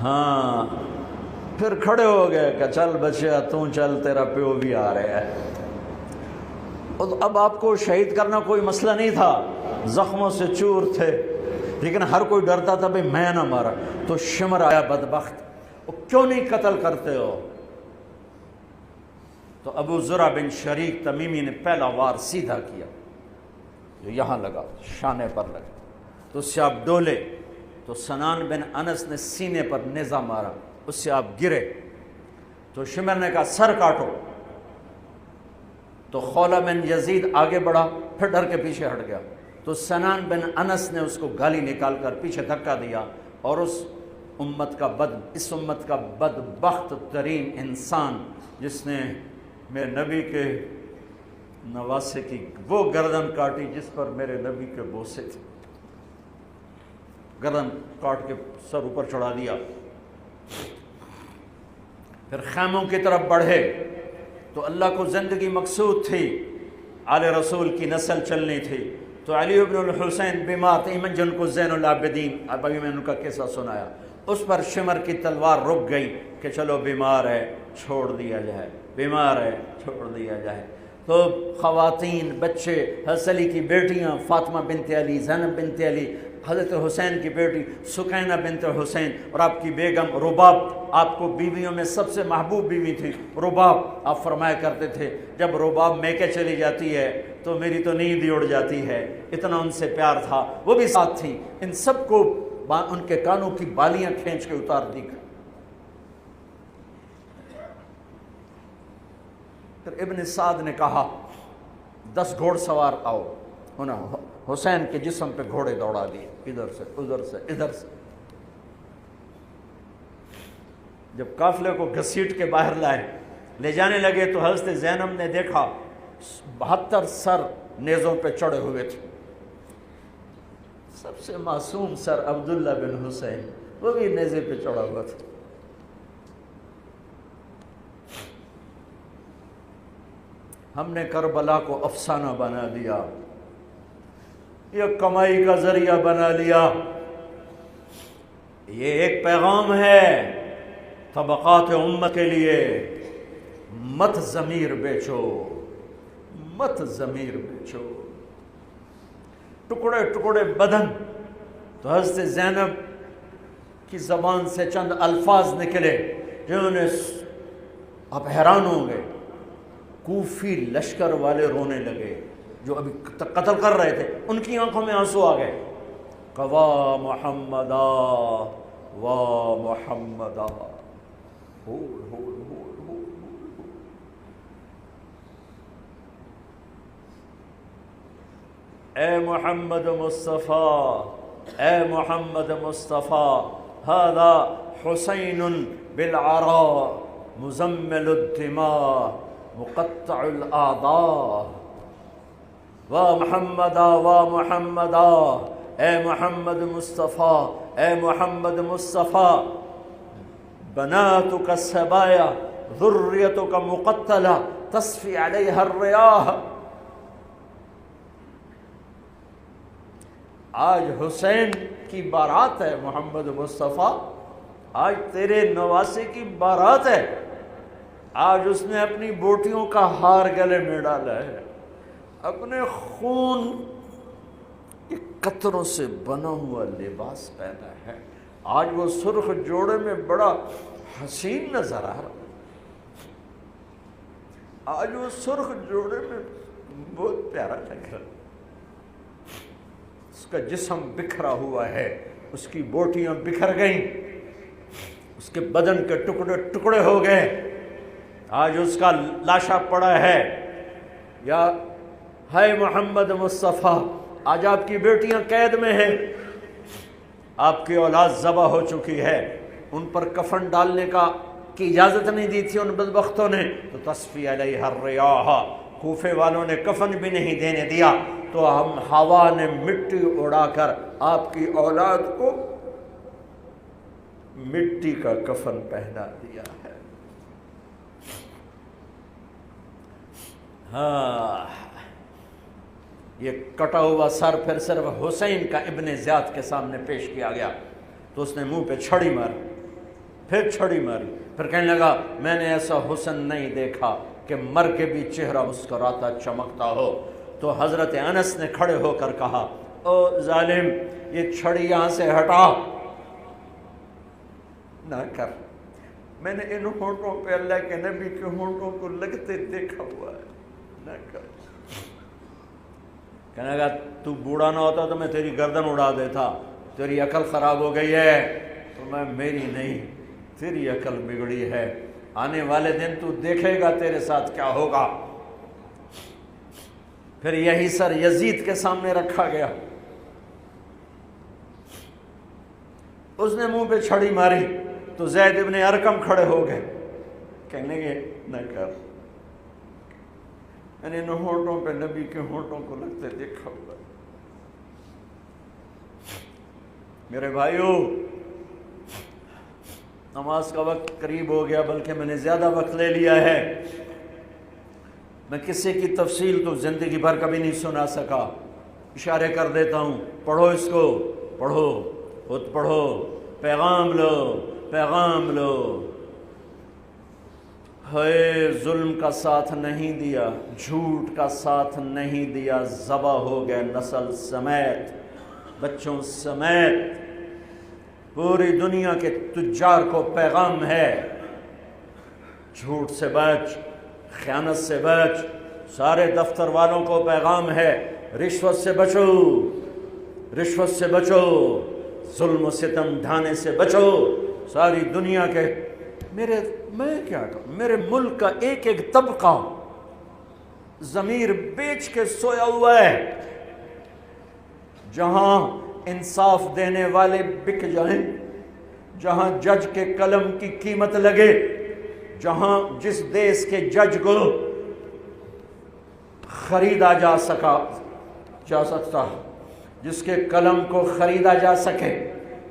ہاں پھر کھڑے ہو گئے کہ چل بچیا تو چل، تیرا پیو بھی آ رہا ہے۔ اب آپ کو شہید کرنا کوئی مسئلہ نہیں تھا، زخموں سے چور تھے، لیکن ہر کوئی ڈرتا تھا بھئی میں نہ مارا۔ تو شمر آیا بدبخت، وہ کیوں نہیں قتل کرتے ہو؟ تو ابو زرع بن شریک تمیمی نے پہلا وار سیدھا کیا، جو یہاں لگا، شانے پر لگا، تو اس سے آپ ڈولے، تو سنان بن انس نے سینے پر نیزہ مارا، اس سے آپ گرے، تو شمر نے کہا سر کاٹو، تو خولہ بن یزید آگے بڑھا، پھر ڈر کے پیچھے ہٹ گیا، تو سنان بن انس نے اس کو گالی نکال کر پیچھے دھکا دیا، اور اس امت کا بدبخت ترین انسان جس نے میرے نبی کے نواسے کی وہ گردن کاٹی جس پر میرے نبی کے بوسے تھے، گردن کاٹ کے سر اوپر چڑھا دیا۔ پھر خیموں کی طرف بڑھے، تو اللہ کو زندگی مقصود تھی، آل رسول کی نسل چلنی تھی، تو علی ابن الحسین بیمار تھے، جن کو زین العابدین، ابھی میں نے ان کا قصہ سنایا، اس پر شمر کی تلوار رک گئی کہ چلو بیمار ہے چھوڑ دیا جائے، بیمار ہے چھوڑ دیا جائے۔ تو خواتین، بچے، حضرت علی کی بیٹیاں فاطمہ بنت علی، زینب بنت علی، حضرت حسین کی بیٹی سکینہ بنت حسین، اور آپ کی بیگم رباب، آپ کو بیویوں میں سب سے محبوب بیوی تھی رباب۔ آپ فرمایا کرتے تھے جب رباب میکے چلی جاتی ہے تو میری تو نیند ہی اڑ جاتی ہے، اتنا ان سے پیار تھا، وہ بھی ساتھ تھی۔ ان سب کو ان کے کانوں کی بالیاں کھینچ کے اتار دی گئی۔ پھر ابن سعد نے کہا 10 گھوڑ سوار آؤ، انہوں حسین کے جسم پہ گھوڑے دوڑا دیے، ادھر سے ادھر سے ادھر سے۔ جب قافلے کو گھسیٹ کے باہر لائے، لے جانے لگے، تو حضرت زینب نے دیکھا 72 سر نیزوں پہ چڑھے ہوئے تھے، سب سے معصوم سر عبداللہ بن حسین، وہ بھی نیزے پہ چڑھا ہوا تھا۔ ہم نے کربلا کو افسانہ بنا دیا، یہ کمائی کا ذریعہ بنا لیا۔ یہ ایک پیغام ہے طبقات امت کے لیے، مت ضمیر بیچو، مت ضمیر بیچو۔ ٹکڑے ٹکڑے بدن، تو حضرت زینب کی زبان سے چند الفاظ نکلے جنہوں نے، آپ حیران ہوں گے، کوفی لشکر والے رونے لگے جو ابھی قتل کر رہے تھے، ان کی آنکھوں میں آنسو آ گئے۔ قوا محمدا وا محمدا، اے محمد مصطفیٰ، اے محمد مصطفیٰ، هذا حسین بالعراء مزمل الدماء مقطع الاعضاء، وا محمدا وا محمدا، اے محمد مصطفیٰ، اے محمد مصطفیٰ، بناتک السبایا ذریتک مقتلہ تصفی علیہا الریاح۔ آج حسین کی بارات ہے محمد مصطفیٰ، آج تیرے نواسے کی بارات ہے، آج اس نے اپنی بوٹیوں کا ہار گلے میں ڈالا ہے، اپنے خون کے قطروں سے بنا ہوا لباس پہنا ہے، آج وہ سرخ جوڑے میں بڑا حسین نظر آ رہا، آج وہ سرخ جوڑے میں بہت پیارا لگ رہا، اس کا جسم بکھرا ہوا ہے، اس کی بوٹیاں بکھر گئیں، اس کے بدن کے ٹکڑے ٹکڑے ہو گئے، آج اس کا لاشا پڑا ہے۔ یا ہے محمد مصطفیٰ، آج آپ کی بیٹیاں قید میں ہیں، آپ کی اولاد ذبح ہو چکی ہے، ان پر کفن ڈالنے کی اجازت نہیں دی تھی ان بدبختوں نے، تو تصفی علیہ الریاح، کوفے والوں نے کفن بھی نہیں دینے دیا، تو ہم ہوا نے مٹی اڑا کر آپ کی اولاد کو مٹی کا کفن پہنا دیا ہے۔ ہاں، یہ کٹا ہوا سر پھر صرف حسین کا ابن زیاد کے سامنے پیش کیا گیا، تو اس نے منہ پہ چھڑی مار، پھر چھڑی ماری، پھر کہنے لگا میں نے ایسا حسن نہیں دیکھا کہ مر کے بھی چہرہ مسکراتا چمکتا ہو۔ تو حضرت انس نے کھڑے ہو کر کہا او ظالم، یہ چھڑی یہاں سے ہٹا، نہ کر، میں نے ان ہونٹوں پہ اللہ کے نبی کے ہونٹوں کو لگتے دیکھا ہوا ہے، نہ کر۔ کہنے لگا تو بوڑھا نہ ہوتا تو میں تیری گردن اڑا دیتا، تیری عقل خراب ہو گئی ہے۔ تو میں میری نہیں، تیری عقل بگڑی ہے، آنے والے دن تو دیکھے گا تیرے ساتھ کیا ہوگا۔ پھر یہی سر یزید کے سامنے رکھا گیا، اس نے منہ پہ چھڑی ماری تو زید ابن ارقم کھڑے ہو گئے، کہنے لگے نہ کر، میں نے ان ہونٹوں پہ نبی کے ہونٹوں کو لگتے دیکھا ہوا۔ میرے بھائیو، نماز کا وقت قریب ہو گیا، بلکہ میں نے زیادہ وقت لے لیا ہے۔ میں کسی کی تفصیل تو زندگی بھر کبھی نہیں سنا سکا، اشارے کر دیتا ہوں، پڑھو اس کو، پڑھو، خود پڑھو، پیغام لو، پیغام لو۔ ہے ظلم کا ساتھ نہیں دیا، جھوٹ کا ساتھ نہیں دیا، ذبح ہو گئے نسل سمیت، بچوں سمیت۔ پوری دنیا کے تجار کو پیغام ہے، جھوٹ سے بچ، خیانت سے بچ۔ سارے دفتر والوں کو پیغام ہے، رشوت سے بچو، رشوت سے بچو، ظلم و ستم ڈھانے سے بچو۔ ساری دنیا کے میں کیا کہوں، میرے ملک کا ایک ایک طبقہ ضمیر بیچ کے سویا ہوا ہے۔ جہاں انصاف دینے والے بک جائیں، جہاں جج کے قلم کی قیمت لگے، جہاں جس دیس کے جج کو خریدا جا سکتا، جس کے قلم کو خریدا جا سکے،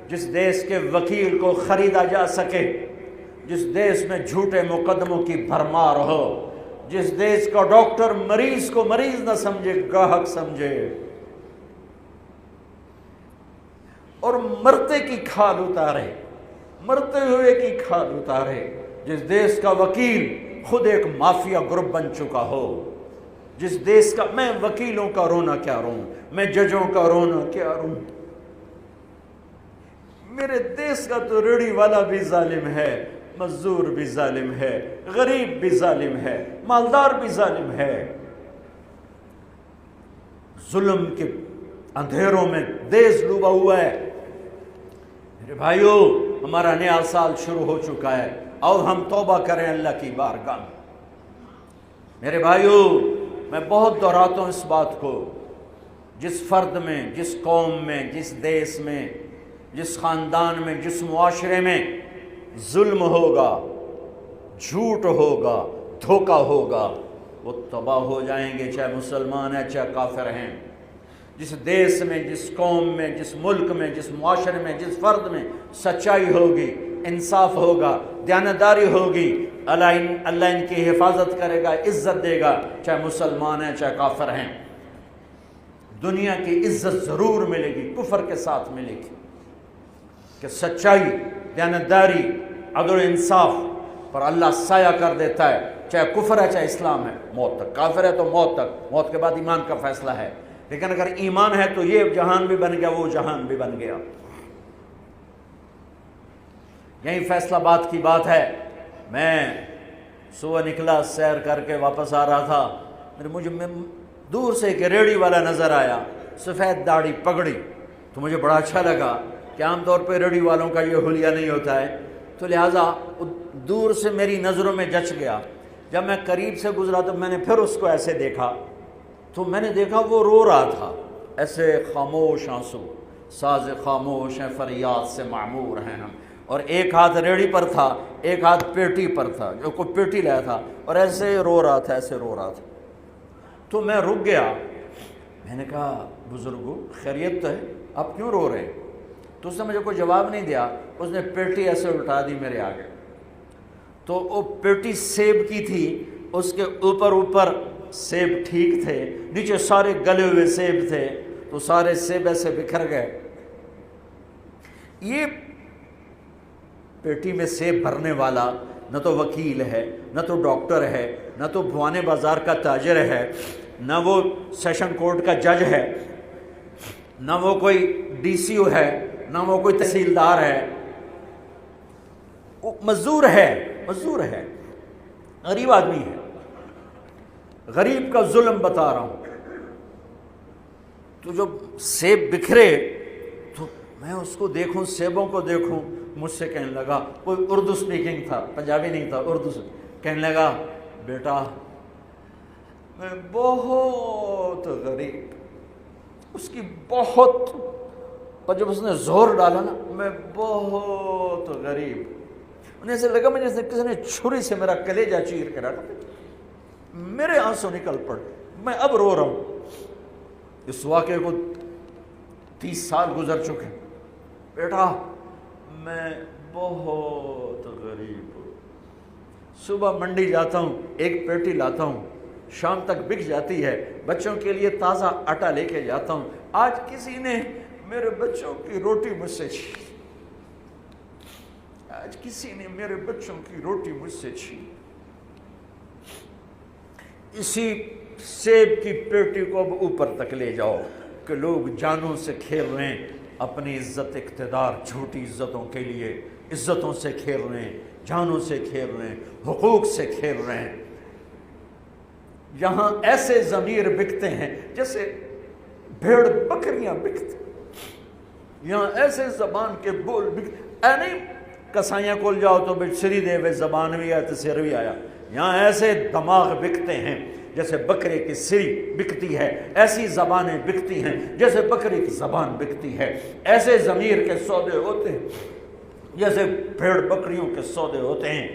جس دیس کے وکیل کو خریدا جا سکے، جس دیس میں جھوٹے مقدموں کی بھرمار ہو، جس دیس کا ڈاکٹر مریض کو مریض نہ سمجھے، گاہک سمجھے، اور مرتے کی کھال اتارے، مرتے ہوئے کی کھال اتارے، جس دیس کا وکیل خود ایک مافیا گروپ بن چکا ہو، جس دیس کا، میں وکیلوں کا رونا کیا روں، میں ججوں کا رونا کیا روں، میرے دیس کا تو ریڑھی والا بھی ظالم ہے، مزدور بھی ظالم ہے، غریب بھی ظالم ہے، مالدار بھی ظالم ہے۔ ظلم کے اندھیروں میں دیس ڈوبا ہوا ہے۔ میرے بھائیو، ہمارا نیا سال شروع ہو چکا ہے، اور ہم توبہ کریں اللہ کی بارگاہ میں۔ میرے بھائیو، میں بہت دہراتا ہوں اس بات کو، جس فرد میں، جس قوم میں، جس دیس میں، جس خاندان میں، جس معاشرے میں ظلم ہوگا، جھوٹ ہوگا، دھوکہ ہوگا، وہ تباہ ہو جائیں گے، چاہے مسلمان ہیں چاہے کافر ہیں۔ جس دیس میں، جس قوم میں، جس ملک میں، جس معاشرے میں، جس فرد میں سچائی ہوگی، انصاف ہوگا، دیانتداری ہوگی، اللہ ان کی حفاظت کرے گا، عزت دے گا، چاہے مسلمان ہیں چاہے کافر ہیں۔ دنیا کی عزت ضرور ملے گی، کفر کے ساتھ ملے گی، کہ سچائی، دیانتداری، عدل و انصاف پر اللہ سایہ کر دیتا ہے، چاہے کفر ہے چاہے اسلام ہے، موت تک۔ کافر ہے تو موت تک، موت کے بعد ایمان کا فیصلہ ہے، لیکن اگر ایمان ہے تو یہ جہان بھی بن گیا، وہ جہان بھی بن گیا۔ یہی فیصلہ بات کی بات ہے۔ میں صبح نکلا، سیر کر کے واپس آ رہا تھا، مجھے دور سے ایک ریڑھی والا نظر آیا، سفید داڑھی، پگڑی، تو مجھے بڑا اچھا لگا کہ عام طور پہ ریڑھی والوں کا یہ حلیہ نہیں ہوتا ہے، تو لہٰذا دور سے میری نظروں میں جچ گیا۔ جب میں قریب سے گزرا تو میں نے پھر اس کو ایسے دیکھا، تو میں نے دیکھا وہ رو رہا تھا، ایسے خاموش آنسو، ساز خاموش ہیں فریاد سے معمور ہیں ہم، اور ایک ہاتھ ریڑھی پر تھا، ایک ہاتھ پیٹی پر تھا، جو کوئی پیٹی لایا تھا، اور ایسے رو رہا تھا، ایسے رو رہا تھا۔ تو میں رک گیا، میں نے کہا بزرگو خیریت تو ہے، آپ کیوں رو رہے ہیں؟ تو اس نے مجھے کوئی جواب نہیں دیا، اس نے پیٹی ایسے الٹا دی میرے آگے، تو وہ پیٹی سیب کی تھی، اس کے اوپر سیب ٹھیک تھے، نیچے سارے گلے ہوئے سیب تھے، تو سارے سیب ایسے بکھر گئے۔ یہ پیٹی میں سیب بھرنے والا نہ تو وکیل ہے، نہ تو ڈاکٹر ہے، نہ تو بھوانے بازار کا تاجر ہے، نہ وہ سیشن کورٹ کا جج ہے، نہ وہ کوئی ڈی سی او ہے، نہ وہ کوئی تحصیلدار ہے، وہ مزدور ہے، غریب آدمی ہے۔ غریب کا ظلم بتا رہا ہوں۔ تو جب سیب بکھرے تو میں اس کو دیکھوں، سیبوں کو دیکھوں، مجھ سے کہنے لگا، کوئی اردو سپیکنگ تھا، پنجابی نہیں تھا، اردو کہنے لگا، بیٹا میں بہت غریب، اس کی بہت، اور جب اس نے زور ڈالا نا، میں بہت غریب، انہیں ایسے لگا مجھے کسی نے چھری سے میرا کلیجہ چیر کے رکھا، میرے آنسو نکل پڑے، میں اب رو رہا ہوں۔ اس واقعے کو 30 سال گزر چکے۔ بیٹا میں بہت غریب ہوں، صبح منڈی جاتا ہوں، ایک پیٹی لاتا ہوں، شام تک بک جاتی ہے، بچوں کے لیے تازہ آٹا لے کے جاتا ہوں، آج کسی نے میرے بچوں کی روٹی مجھ سے چھین، آج کسی نے میرے بچوں کی روٹی مجھ سے چھین۔ اسی سیب کی پیٹی کو اب اوپر تک لے جاؤ کہ لوگ جانوں سے کھیل رہے ہیں، اپنی عزت اقتدار جھوٹی عزتوں کے لیے عزتوں سے کھیل رہے ہیں، جانوں سے کھیل رہے ہیں، حقوق سے کھیل رہے ہیں۔ یہاں ایسے ضمیر بکتے ہیں جیسے بھیڑ بکریاں بکتے، یہاں ایسے زبان کے بول بکتے، اے نہیں کسائیاں کول جاؤ تو سری دے وے زبان بھی آیا تو سر بھی آیا، یہاں ایسے دماغ بکتے ہیں جیسے بکرے کی سری بکتی ہے، ایسی زبانیں بکتی ہیں جیسے بکرے کی زبان بکتی ہے، ایسے ضمیر کے سودے ہوتے ہیں جیسے بھیڑ بکریوں کے سودے ہوتے ہیں۔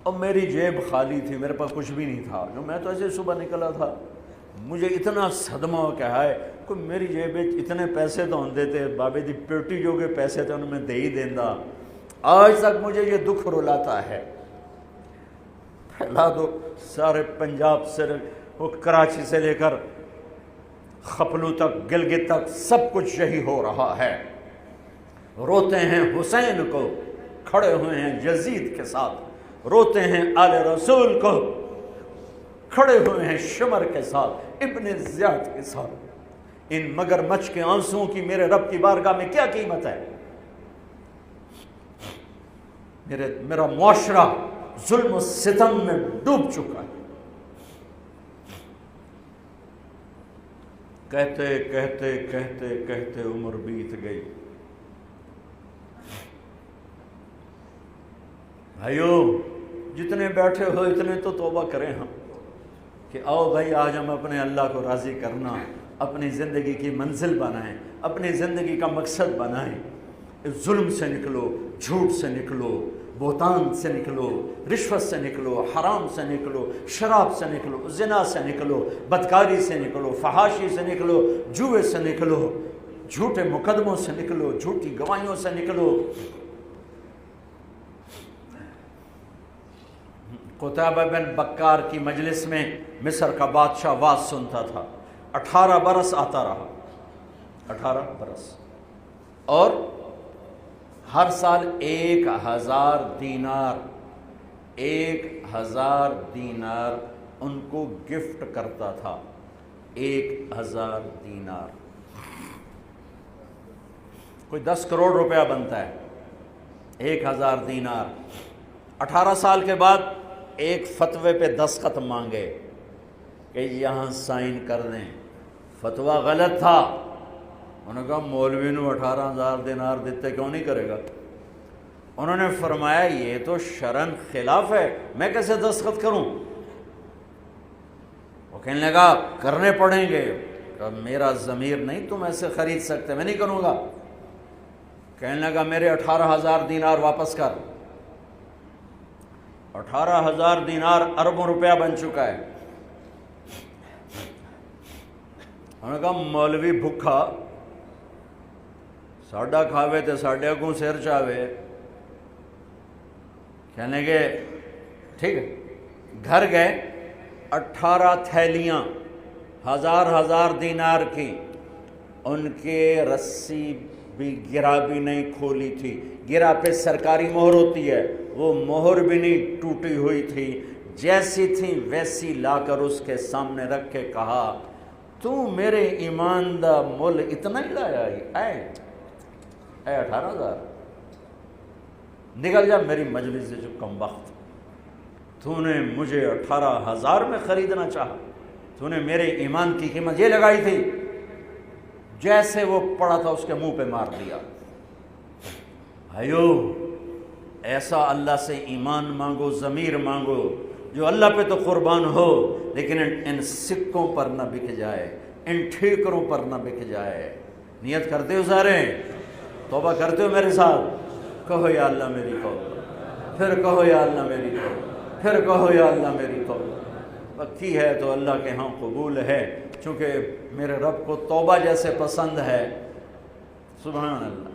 اور میری جیب خالی تھی، میرے پاس کچھ بھی نہیں تھا، میں تو ایسے صبح نکلا تھا، مجھے اتنا صدمہ ہو کہ ہائے کوئی میری جیب اتنے پیسے تو ہوں دیتے، بابے دی پیٹی جو کے پیسے تھے انہوں میں دے ہی دینا، آج تک مجھے یہ دکھ رلاتا ہے۔ پھیلا دو سارے پنجاب سے، وہ کراچی سے لے کر خپلو تک، گلگت تک، سب کچھ یہی ہو رہا ہے۔ روتے ہیں حسین کو، کھڑے ہوئے ہیں یزید کے ساتھ، روتے ہیں آل رسول کو، کھڑے ہوئے ہیں شمر کے ساتھ، ابن زیاد کے ساتھ۔ ان مگرمچھ کے آنسوؤں کی میرے رب کی بارگاہ میں کیا قیمت ہے؟ میرا معاشرہ ظلم و ستم میں ڈوب چکا ہے۔ کہتے کہتے کہتے کہتے عمر بیت گئی۔ بھائیو جتنے بیٹھے ہو اتنے تو توبہ کریں ہم، کہ آؤ بھائی آج ہم اپنے اللہ کو راضی کرنا، اپنی زندگی کی منزل بنائیں، اپنی زندگی کا مقصد بنائیں۔ ظلم سے نکلو، جھوٹ سے نکلو، بہتان سے نکلو، رشوت سے نکلو، حرام سے نکلو، شراب سے نکلو، زنا سے نکلو، بدکاری سے نکلو، فحاشی سے نکلو، جوئے سے نکلو، جھوٹے مقدموں سے نکلو، جھوٹی گواہیوں سے نکلو۔ قتیبہ بن بکار کی مجلس میں مصر کا بادشاہ واز سنتا تھا، 18 برس آتا رہا، 18 برس، اور ہر سال 1000 دینار، 1000 دینار ان کو گفٹ کرتا تھا، 1000 دینار، کوئی 10 کروڑ روپیہ بنتا ہے، 1000 دینار۔ 18 سال کے بعد ایک فتوے پہ دستخط مانگے کہ یہاں سائن کر دیں، فتویٰ غلط تھا، انہوں نے کہا مولوی نو 18,000 دینار دیتے کیوں نہیں کرے گا؟ انہوں نے فرمایا یہ تو شرعاً خلاف ہے، میں کیسے دستخط کروں؟ وہ کہنے لگا کرنے پڑیں گے، کہ میرا ضمیر نہیں تم ایسے خرید سکتے، میں نہیں کروں گا۔ کہنے لگا میرے 18,000 دینار واپس کر۔ 18,000 دینار اربوں روپیہ بن چکا ہے۔ انہوں نے کہا مولوی بھکھا ساڈا کھاوے تے ساڈے اگوں سر چاوے، کہنے کے ٹھیک ہے۔ گھر گئے، 18 تھیلیاں 1000 دینار کی، ان کے رسی بھی گرہ بھی نہیں کھولی تھی، گرہ پہ سرکاری مہر ہوتی ہے، وہ مہر بھی نہیں ٹوٹی ہوئی تھی، جیسی تھی ویسی لا کر اس کے سامنے رکھ کے کہا تو میرے ایمان دا مل اتنا ہی لایا اے 18,000 نکل جا میری مجلس سے جو کم وقت، تو نے مجھے 18,000 میں خریدنا چاہا، تو نے میرے ایمان کی قیمت یہ لگائی تھی، جیسے وہ پڑا تھا اس کے منہ پہ مار دیا۔ بھائیو ایسا اللہ سے ایمان مانگو، ضمیر مانگو جو اللہ پہ تو قربان ہو، لیکن ان سکوں پر نہ بک جائے، ان ٹھیکروں پر نہ بک جائے۔ نیت کرتے ہو سارے؟ توبہ کرتے ہو میرے ساتھ؟ کہو یا اللہ میری توبہ، پھر کہو یا اللہ میری توبہ، پھر کہو یا اللہ میری توبہ۔ پکی ہے تو اللہ کے ہاں قبول ہے، چونکہ میرے رب کو توبہ جیسے پسند ہے، سبحان اللہ۔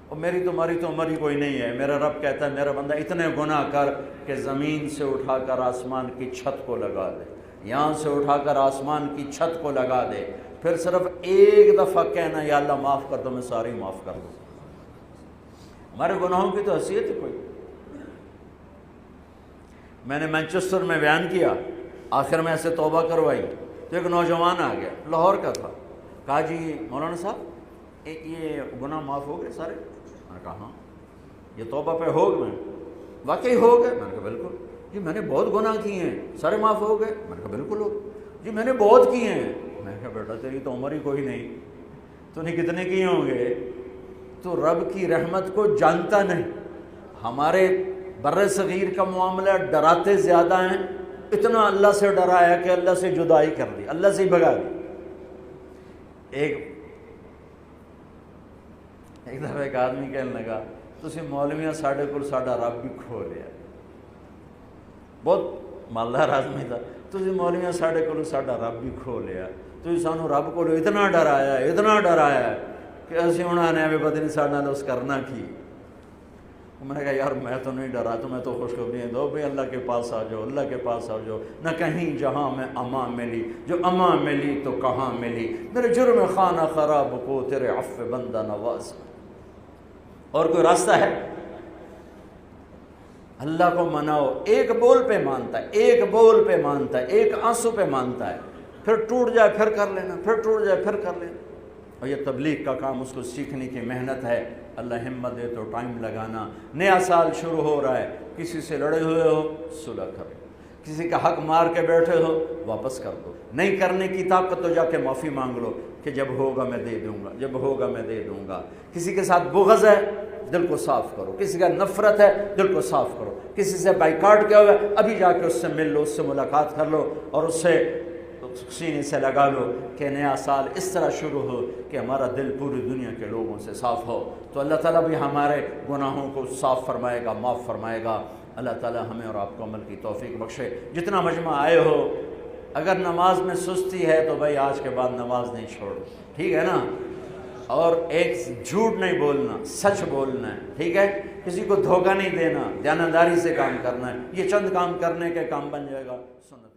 اور میری تمہاری تو عمر ہی کوئی نہیں ہے، میرا رب کہتا ہے میرا بندہ اتنے گناہ کر کہ زمین سے اٹھا کر آسمان کی چھت کو لگا دے، یہاں سے اٹھا کر آسمان کی چھت کو لگا دے، پھر صرف ایک دفعہ کہنا یا اللہ معاف کر دو، میں ساری معاف کر دوں۔ ہمارے گناہوں کی تو حیثیت ہے کوئی۔ میں نے مینچسٹر میں بیان کیا، آخر میں ایسے توبہ کروائی تو ایک نوجوان آ گیا، لاہور کا تھا، کہا جی مولانا صاحب یہ گناہ معاف ہو گئے سارے؟ میں نے کہا ہاں، یہ توبہ پہ ہو گئے؟ واقعی ہو گئے؟ میں نے کہا بالکل۔ جی میں نے بہت گناہ کیے ہیں، سارے معاف ہو گئے؟ میں نے کہا بالکل ہو گئے۔ جی میں نے بہت کیے ہیں۔ میں نے کہا بیٹا تیری تو عمر ہی کوئی نہیں، تو نے کتنے کیے ہوں گے؟ تو رب کی رحمت کو جانتا نہیں۔ ہمارے بر صغیر کا معاملہ ڈراتے زیادہ ہیں، اتنا اللہ سے ڈرایا کہ اللہ سے جدائی کر دی، اللہ سے ہی بھگا دی۔ ایک دفعہ ایک آدمی کہنے لگا تسی مولویاں ساڈے کول ساڈا رب بھی کھو لیا، بہت مالدار آدمی تھا، تسی مولویاں ساڈے کول ساڈا رب بھی کھو لیا، تسی سانو رب کو اتنا ڈرایا کہ اسی ہن آنے بھی پتہ نہیں ساڈے نال اس کرنا کی۔ میں نے کہا یار میں تو نہیں ڈرا، تمہیں تو خوشخبریاں دو بھئی اللہ کے پاس آ جاؤ، اللہ کے پاس آ جاؤ، نہ کہیں جہاں میں امان ملی، جو امان ملی تو کہاں ملی، میرے جرم خانہ خراب کو تیرے عفو بندہ نواز۔ اور کوئی راستہ ہے؟ اللہ کو مناؤ، ایک بول پہ مانتا ہے، ایک بول پہ مانتا ہے، ایک آنسو پہ مانتا ہے، پھر ٹوٹ جائے پھر کر لینا، پھر ٹوٹ جائے پھر کر لینا۔ اور یہ تبلیغ کا کام، اس کو سیکھنے کی محنت ہے، اللہ ہمت دے تو ٹائم لگانا۔ نیا سال شروع ہو رہا ہے، کسی سے لڑے ہوئے ہو صلح کرو، کسی کا حق مار کے بیٹھے ہو واپس کر دو، نہیں کرنے کی طاقت تو جا کے معافی مانگ لو کہ جب ہوگا میں دے دوں گا، جب ہوگا میں دے دوں گا۔ کسی کے ساتھ بغض ہے دل کو صاف کرو، کسی کا نفرت ہے دل کو صاف کرو، کسی سے بائیکاٹ کیا ہوا ہے ابھی جا کے اس سے مل لو، اس سے ملاقات کر لو اور اس سے سینے سے لگا لو کہ نیا سال اس طرح شروع ہو کہ ہمارا دل پوری دنیا کے لوگوں سے صاف ہو۔ تو اللہ تعالیٰ بھی ہمارے گناہوں کو صاف فرمائے گا، معاف فرمائے گا۔ اللہ تعالیٰ ہمیں اور آپ کو عمل کی توفیق بخشے۔ جتنا مجمع آئے ہو، اگر نماز میں سستی ہے تو بھائی آج کے بعد نماز نہیں چھوڑو، ٹھیک ہے نا؟ اور ایک جھوٹ نہیں بولنا، سچ بولنا ہے، ٹھیک ہے؟ کسی کو دھوکہ نہیں دینا، دیانتداری سے کام کرنا ہے۔ یہ چند کام کرنے کے کام بن جائے گا سنت۔